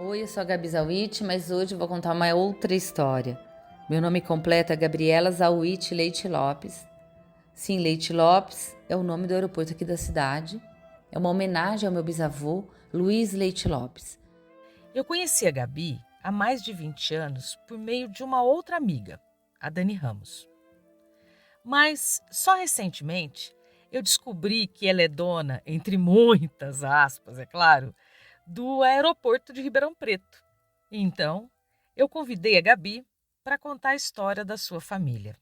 Oi, eu sou a Gabi Zawitch, mas hoje eu vou contar uma outra história. Meu nome completo é Gabriela Zawitch Leite Lopes. Sim, Leite Lopes é o nome do aeroporto aqui da cidade. É uma homenagem ao meu bisavô, Luiz Leite Lopes. Eu conheci a Gabi há mais de 20 anos por meio de uma outra amiga, a Dani Ramos. Mas só recentemente eu descobri que ela é dona, entre muitas aspas, é claro, do aeroporto de Ribeirão Preto. Então, eu convidei a Gabi para contar a história da sua família.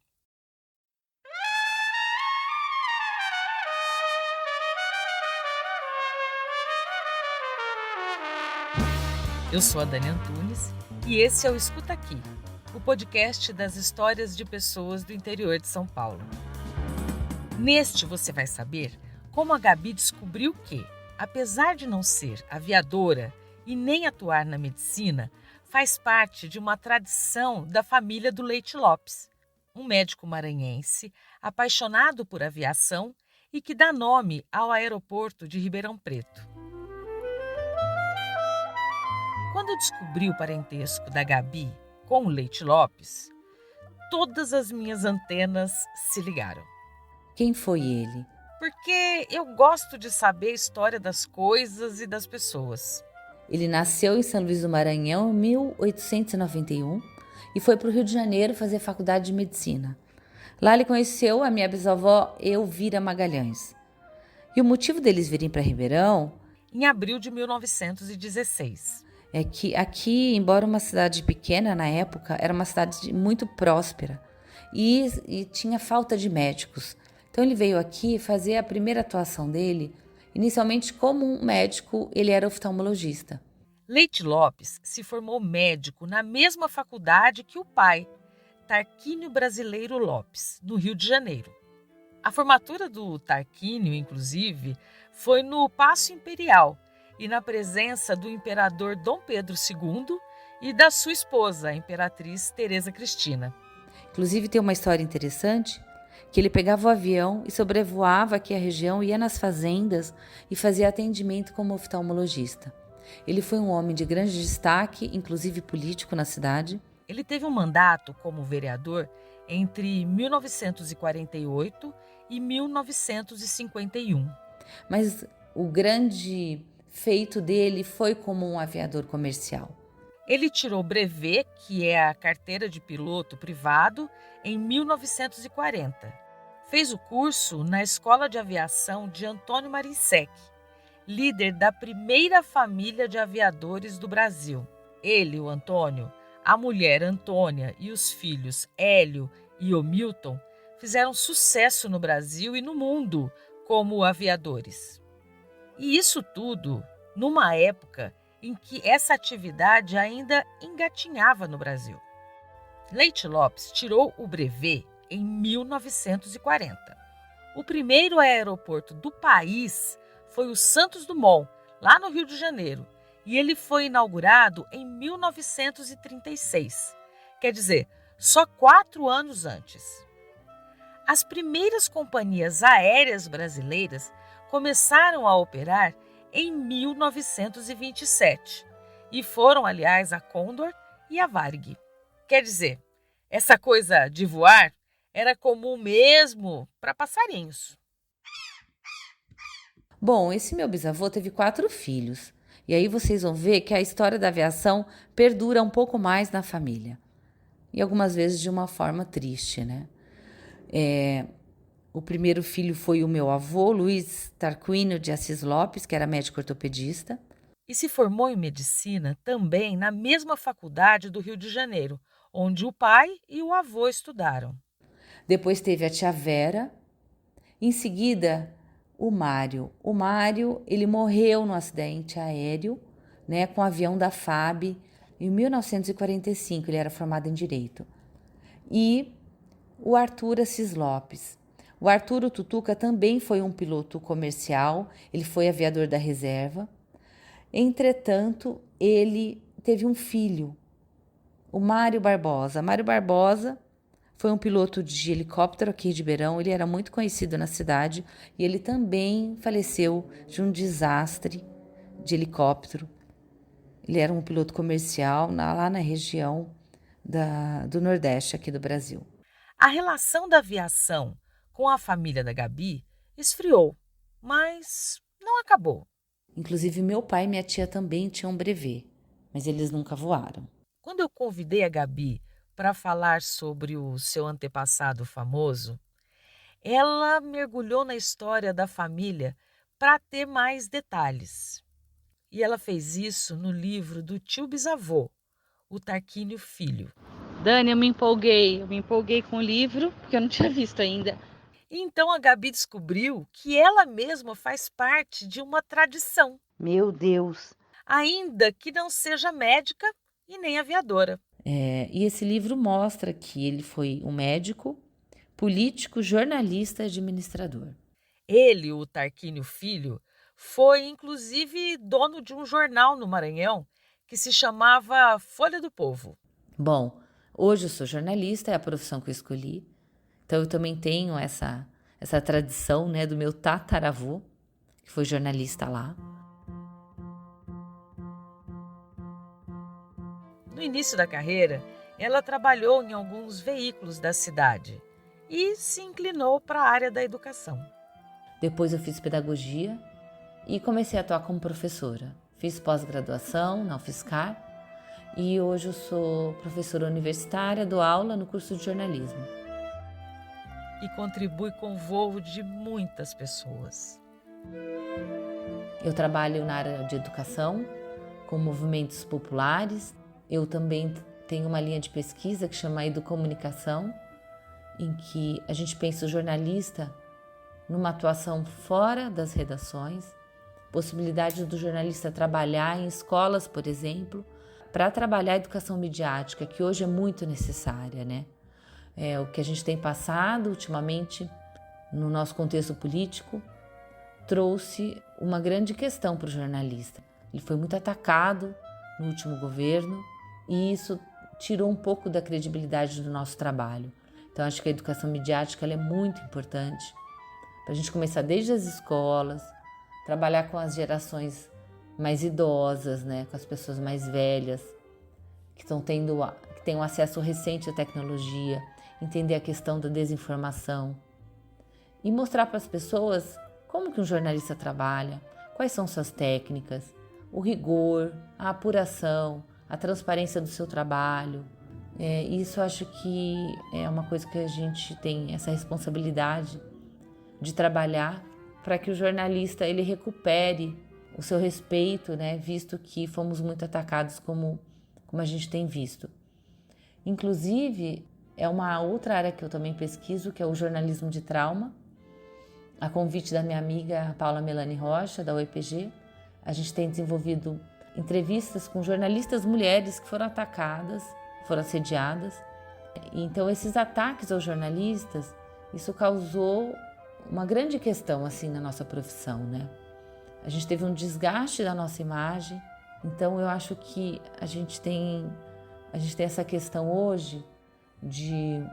Eu sou a Dani Antunes e esse é o Escuta Aqui, o podcast das histórias de pessoas do interior de São Paulo. Neste você vai saber como a Gabi descobriu que, apesar de não ser aviadora e nem atuar na medicina, faz parte de uma tradição da família do Leite Lopes, um médico maranhense apaixonado por aviação e que dá nome ao aeroporto de Ribeirão Preto. Quando eu descobri o parentesco da Gabi com o Leite Lopes, todas as minhas antenas se ligaram. Quem foi ele? Porque eu gosto de saber a história das coisas e das pessoas. Ele nasceu em São Luís do Maranhão em 1891 e foi para o Rio de Janeiro fazer faculdade de medicina. Lá ele conheceu a minha bisavó Elvira Magalhães. E o motivo deles virem para Ribeirão Em abril de 1916. é que aqui, embora uma cidade pequena na época, era uma cidade muito próspera e tinha falta de médicos. Então ele veio aqui fazer a primeira atuação dele. Inicialmente, como um médico, ele era oftalmologista. Leite Lopes se formou médico na mesma faculdade que o pai, Tarquínio Brasileiro Lopes, no Rio de Janeiro. A formatura do Tarquínio, inclusive, foi no Paço Imperial e na presença do imperador Dom Pedro II e da sua esposa, a imperatriz Teresa Cristina. Inclusive, tem uma história interessante que ele pegava o avião e sobrevoava aqui a região, ia nas fazendas e fazia atendimento como oftalmologista. Ele foi um homem de grande destaque, inclusive político na cidade. Ele teve um mandato como vereador entre 1948 e 1951. Mas o grande feito dele foi como um aviador comercial. Ele tirou o brevet, que é a carteira de piloto privado, em 1940. Fez o curso na Escola de Aviação de Antônio Marinsec, líder da primeira família de aviadores do Brasil. Ele, o Antônio, a mulher Antônia e os filhos Hélio e Omilton fizeram sucesso no Brasil e no mundo como aviadores. E isso tudo numa época em que essa atividade ainda engatinhava no Brasil. Leite Lopes tirou o brevet em 1940. O primeiro aeroporto do país foi o Santos Dumont, lá no Rio de Janeiro, e ele foi inaugurado em 1936, quer dizer, só 4 anos antes. As primeiras companhias aéreas brasileiras começaram a operar em 1927 e foram, aliás, a Condor e a Varig. Quer dizer, essa coisa de voar era comum mesmo para passarinhos. Bom, esse meu bisavô teve 4 filhos. E aí vocês vão ver que a história da aviação perdura um pouco mais na família. E algumas vezes de uma forma triste, né? O primeiro filho foi o meu avô, Luiz Tarquínio de Assis Lopes, que era médico ortopedista. E se formou em medicina também na mesma faculdade do Rio de Janeiro, onde o pai e o avô estudaram. Depois teve a tia Vera. Em seguida, o Mário. O Mário, ele morreu num acidente aéreo, né, com o avião da FAB em 1945. Ele era formado em Direito. E o Arthur Assis Lopes. O Arthur Tutuca também foi um piloto comercial, ele foi aviador da reserva. Entretanto, ele teve um filho, o Mário Barbosa. Mário Barbosa foi um piloto de helicóptero aqui de Ribeirão, ele era muito conhecido na cidade e ele também faleceu de um desastre de helicóptero Ele era um piloto comercial lá na região do Nordeste aqui do Brasil. A relação da aviação com a família da Gabi esfriou, mas não acabou. Inclusive, meu pai e minha tia também tinham brevet, mas eles nunca voaram. Quando eu convidei a Gabi para falar sobre o seu antepassado famoso, ela mergulhou na história da família para ter mais detalhes. E ela fez isso no livro do tio bisavô, o Tarquínio Filho. Dani, eu me empolguei com o livro, porque eu não tinha visto ainda. Então a Gabi descobriu que ela mesma faz parte de uma tradição. Meu Deus! Ainda que não seja médica e nem aviadora. E esse livro mostra que ele foi um médico, político, jornalista e administrador. Ele, o Tarquínio Filho, foi inclusive dono de um jornal no Maranhão que se chamava Folha do Povo. Bom, hoje eu sou jornalista, é a profissão que eu escolhi. Então eu também tenho essa tradição, né, do meu tataravô, que foi jornalista lá. No início da carreira, ela trabalhou em alguns veículos da cidade e se inclinou para a área da educação. Depois eu fiz pedagogia e comecei a atuar como professora. Fiz pós-graduação na UFSCar e hoje eu sou professora universitária, dou aula no curso de jornalismo. E contribui com o voo de muitas pessoas. Eu trabalho na área de educação, com movimentos populares. Eu também tenho uma linha de pesquisa que chama Educomunicação, em que a gente pensa o jornalista numa atuação fora das redações, possibilidade do jornalista trabalhar em escolas, por exemplo, para trabalhar a educação midiática, que hoje é muito necessária, né? O que a gente tem passado ultimamente no nosso contexto político trouxe uma grande questão para o jornalista. Ele foi muito atacado no último governo e isso tirou um pouco da credibilidade do nosso trabalho. Então, acho que a educação midiática ela é muito importante para a gente começar desde as escolas, trabalhar com as gerações mais idosas, né, com as pessoas mais velhas, que têm um acesso recente à tecnologia, entender a questão da desinformação e mostrar para as pessoas como que um jornalista trabalha, quais são suas técnicas, o rigor, a apuração, a transparência do seu trabalho. Isso acho que é uma coisa que a gente tem essa responsabilidade de trabalhar para que o jornalista ele recupere o seu respeito, né, visto que fomos muito atacados como a gente tem visto. Inclusive, é uma outra área que eu também pesquiso, que é o jornalismo de trauma. A convite da minha amiga Paula Melani Rocha, da UEPG, a gente tem desenvolvido entrevistas com jornalistas mulheres que foram atacadas, foram assediadas. Então, esses ataques aos jornalistas, isso causou uma grande questão assim na nossa profissão, né? A gente teve um desgaste da nossa imagem. Então, eu acho que a gente tem essa questão hoje de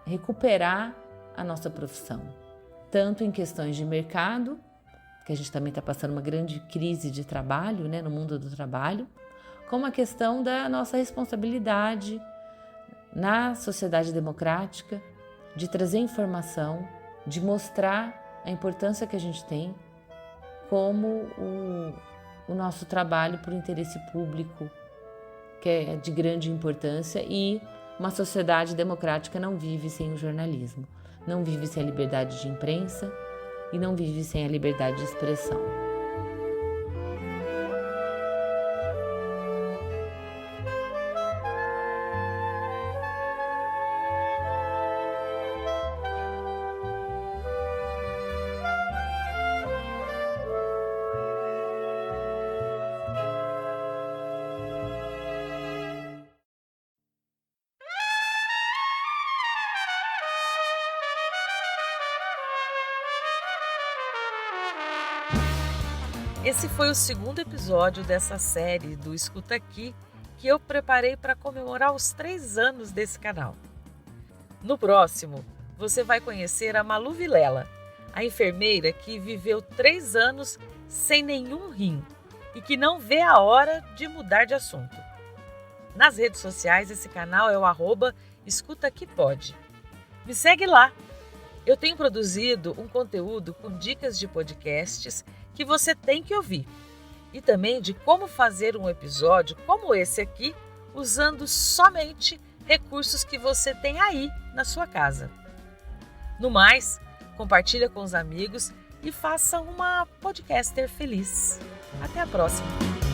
recuperar a nossa profissão, tanto em questões de mercado, que a gente também está passando uma grande crise de trabalho, né, no mundo do trabalho, como a questão da nossa responsabilidade na sociedade democrática, de trazer informação, de mostrar a importância que a gente tem como o nosso trabalho por interesse público, que é de grande importância, e uma sociedade democrática não vive sem o jornalismo, não vive sem a liberdade de imprensa e não vive sem a liberdade de expressão. Esse foi o segundo episódio dessa série do Escuta Aqui que eu preparei para comemorar os 3 anos desse canal. No próximo, você vai conhecer a Malu Vilela, a enfermeira que viveu 3 anos sem nenhum rim e que não vê a hora de mudar de assunto. Nas redes sociais, esse canal é o @escutaquipode. Me segue lá. Eu tenho produzido um conteúdo com dicas de podcasts que você tem que ouvir e também de como fazer um episódio como esse aqui, usando somente recursos que você tem aí na sua casa. No mais, compartilha com os amigos e faça uma podcaster feliz. Até a próxima!